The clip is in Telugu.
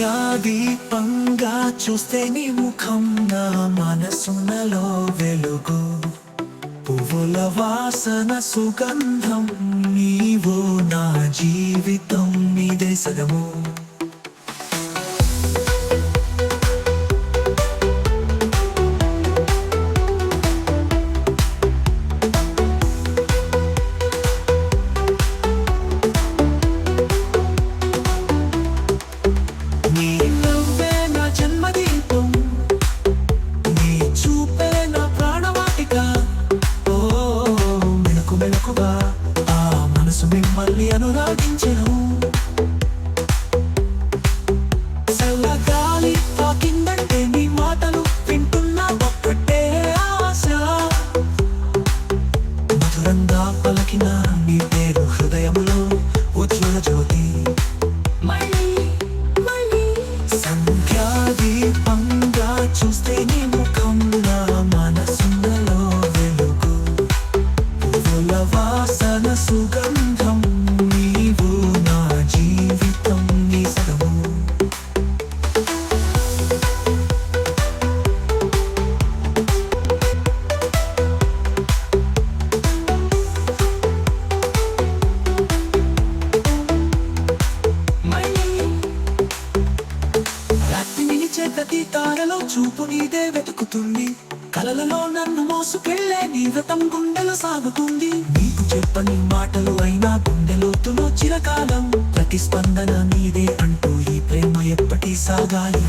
సంధ్యాదీపంగా చూస్తే నీ ముఖం నా మనసునలో వెలుగు పువ్వుల వాసన సుగంధం నీవు నా జీవితం నీదే సగము మిమ్మల్ని అనురాగించెను చల్లగాలి తాకిందంటే నీ మాటలు వింటున్నా ఒక్కటే ఆశ మధురంగా పలికిన నీ పేరు హృదయంలో ఉజ్వల జ్యోతి సంధ్యాదీపంగా చూస్తే నీ ముఖం నా మనసులో వెలుగు పువ్వుల వాసన సుగంధం నీవు నా జీవితం నీ సగము ప్రతి తారలో చూపు నీదే వెతుకుతుంది కలలలో నన్ను మోసుకెళ్ళే నీ వ్రతం గుండెలో సాగుతుంది నీకు చెప్పని మాటలు అయినా గుండెలోతులో చిరకాలం ప్రతిస్పందన నీదే అంటూ ఈ ప్రేమ ఎప్పటి సాగాలి